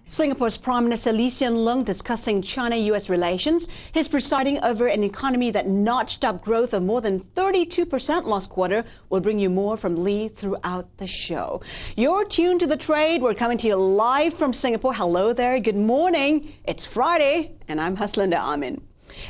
Singapore's Prime Minister Lee Hsien Loong discussing China-US relations. He's presiding over an economy that notched up growth of more than 32% last quarter. We'll bring you more from Lee throughout the show. You're tuned to The Trade. We're coming to you live from Singapore. Hello there. Good morning. It's Friday, and I'm Haslinda Amin.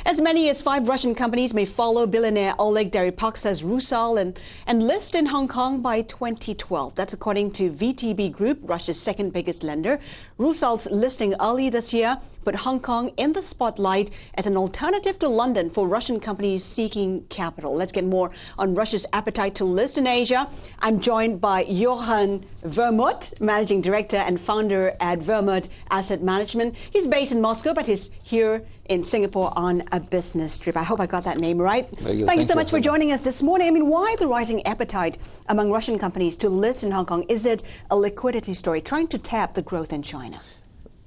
As many as 5 Russian companies may follow billionaire Oleg Deripaska's Rusal and list in Hong Kong by 2012. That's according to VTB Group, Russia's second biggest lender. Rusal's listing early this year put Hong Kong in the spotlight as an alternative to London for Russian companies seeking capital. Let's get more on Russia's appetite to list in Asia. I'm joined by Jochen Wermuth, Managing Director and Founder at Wermuth Asset Management. He's based in Moscow, but he's here in Singapore on a business trip. I hope I got that name right. Thank you so much for joining us this morning. I mean, why the rising appetite among Russian companies to list in Hong Kong? Is it a liquidity story, trying to tap the growth in China?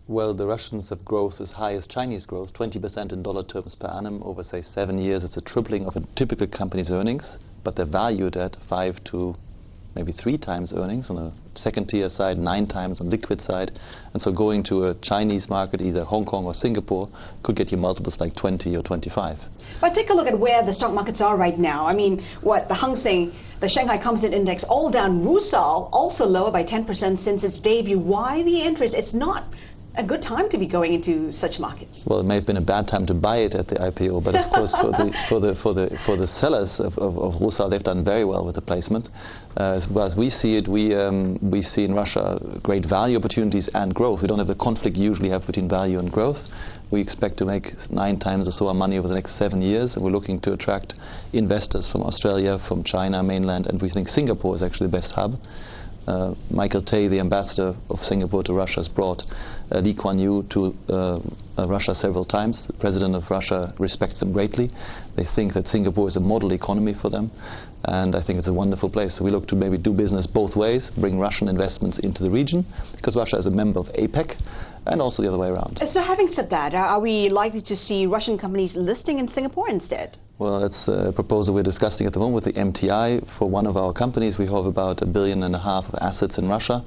Well, the Russians have growth as high as Chinese growth, 20% in dollar terms per annum. Over, say, 7 years, it's a tripling of a typical company's earnings, but they're valued at 5 to maybe 3 times earnings on the second tier side, 9 times on liquid side. And so going to a Chinese market, either Hong Kong or Singapore, could get you multiples like 20 or 25. But take a look at where the stock markets are right now. I mean, the Hang Seng, the Shanghai Composite Index, all down. Rusal also lower by 10% since its debut. Why the interest? It's not a good time to be going into such markets. Well, it may have been a bad time to buy it at the IPO, but of course for the sellers of Rusal, they've done very well with the placement. As well as we see it, we see in Russia great value opportunities and growth. We don't have the conflict you usually have between value and growth. We expect to make 9 times or so our money over the next 7 years, and we're looking to attract investors from Australia, from China, mainland, and we think Singapore is actually the best hub. Michael Tay, the ambassador of Singapore to Russia, has brought Lee Kuan Yew to Russia several times. The president of Russia respects them greatly. They think that Singapore is a model economy for them, and I think it's a wonderful place. So we look to maybe do business both ways, bring Russian investments into the region, because Russia is a member of APEC, and also the other way around. So having said that, are we likely to see Russian companies listing in Singapore instead? Well, that's a proposal we're discussing at the moment with the MTI. For one of our companies, we have about $1.5 billion of assets in Russia,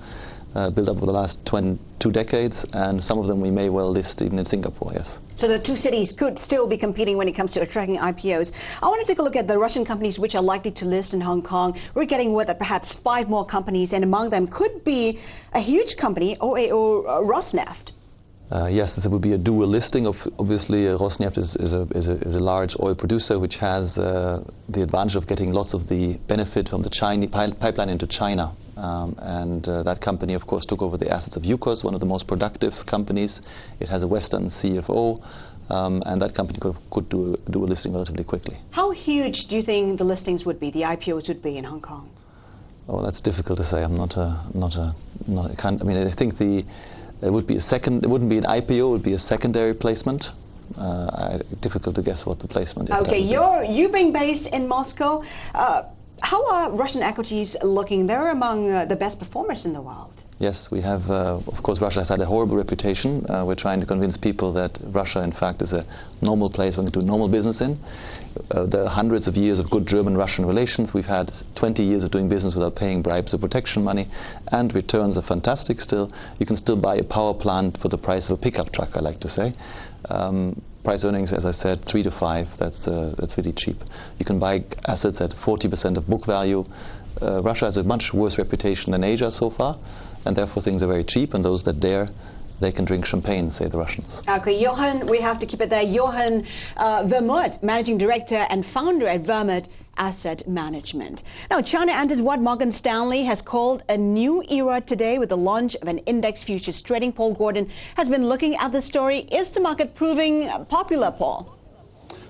built up over the last 2 decades, and some of them we may well list even in Singapore, yes. So the 2 cities could still be competing when it comes to attracting IPOs. I want to take a look at the Russian companies which are likely to list in Hong Kong. We're getting word that perhaps 5 more companies, and among them could be a huge company, OAO Rosneft. Yes, this would be a dual listing. Obviously, Rosneft is a large oil producer which has the advantage of getting lots of the benefit from the Chinese pipeline into China. That company, of course, took over the assets of Yukos, one of the most productive companies. It has a Western CFO, and that company could do a listing relatively quickly. How huge do you think the listings would be, the IPOs would be in Hong Kong? Oh, that's difficult to say. I'm I mean, I think it would be it wouldn't be an IPO, it would be a secondary placement. Difficult to guess what the placement is. Okay, you being based in Moscow, how are Russian equities looking? They're among the best performers in the world. Yes, we have, of course, Russia has had a horrible reputation. We're trying to convince people that Russia, in fact, is a normal place we can do normal business in. There are hundreds of years of good German-Russian relations. We've had 20 years of doing business without paying bribes or protection money, and returns are fantastic still. You can still buy a power plant for the price of a pickup truck, I like to say. Price earnings, as I said, 3 to 5, that's really cheap. You can buy assets at 40% of book value. Russia has a much worse reputation than Asia so far, and therefore things are very cheap, and those that dare, they can drink champagne, say the Russians. Okay, Jochen, we have to keep it there. Jochen Wermuth, Managing Director and Founder at Wermuth Asset Management. Now, China enters what Morgan Stanley has called a new era today with the launch of an index futures trading. Paul Gordon has been looking at the story. Is the market proving popular, Paul?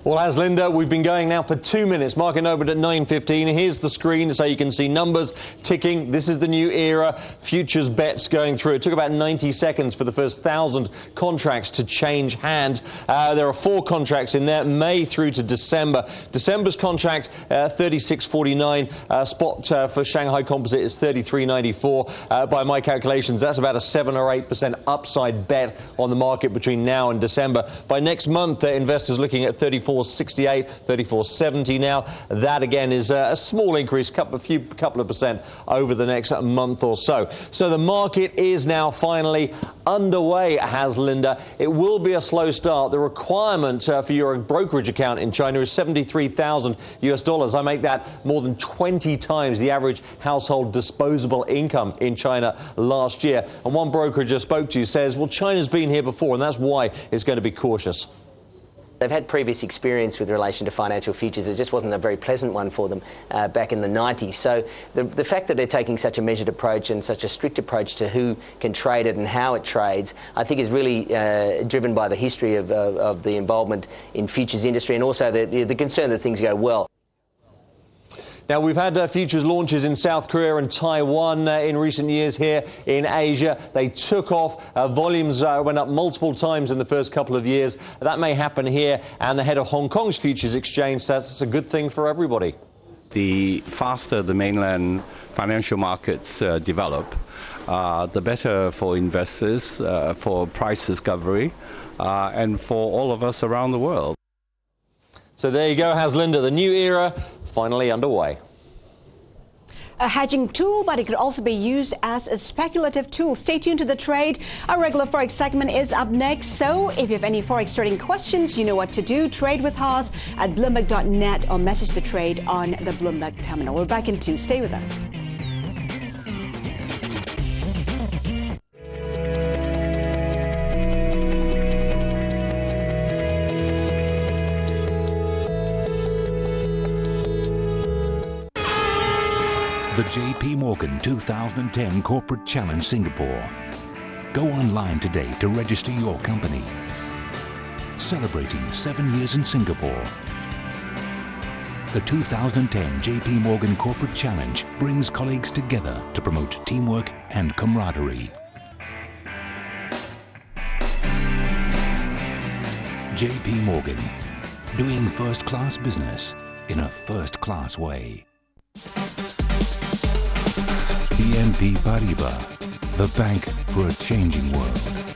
Well, as Linda, we've been going now for 2 minutes. Market opened at 9:15. Here's the screen so you can see numbers ticking. This is the new era. Futures bets going through. It took about 90 seconds for the first 1,000 contracts to change hands. There are 4 contracts in there, May through to December. December's contract, 36.49. Spot for Shanghai Composite is 33.94. By my calculations, that's about a 7 or 8% upside bet on the market between now and December. By next month, investors looking at 34. 34.68, 34.70 now. That again is a small increase, couple of percent over the next month or so. So the market is now finally underway, Haslinda. It will be a slow start. The requirement for your brokerage account in China is $73,000 US. I make that more than 20 times the average household disposable income in China last year. And one broker I just spoke to says, well, China's been here before, and that's why it's going to be cautious. They've had previous experience with relation to financial futures. It just wasn't a very pleasant one for them back in the 90s. So the fact that they're taking such a measured approach and such a strict approach to who can trade it and how it trades, I think is really driven by the history of the involvement in futures industry, and also the concern that things go well. Now, we've had futures launches in South Korea and Taiwan in recent years here in Asia. They took off. Volumes went up multiple times in the first couple of years. That may happen here, and the head of Hong Kong's futures exchange says it's a good thing for everybody. The faster the mainland financial markets develop, the better for investors, for price discovery, and for all of us around the world. So there you go, Haslinda. The new era finally underway. A hedging tool, but it could also be used as a speculative tool. Stay tuned to The Trade. Our regular Forex segment is up next. So if you have any Forex trading questions, you know what to do. Trade with Haas at Bloomberg.net or message The Trade on the Bloomberg terminal. We're back in 2. Stay with us. The JP Morgan 2010 Corporate Challenge Singapore. Go online today to register your company. Celebrating 7 years in Singapore. The 2010 JP Morgan Corporate Challenge brings colleagues together to promote teamwork and camaraderie. JP Morgan, doing first-class business in a first-class way. BNP Paribas, the bank for a changing world.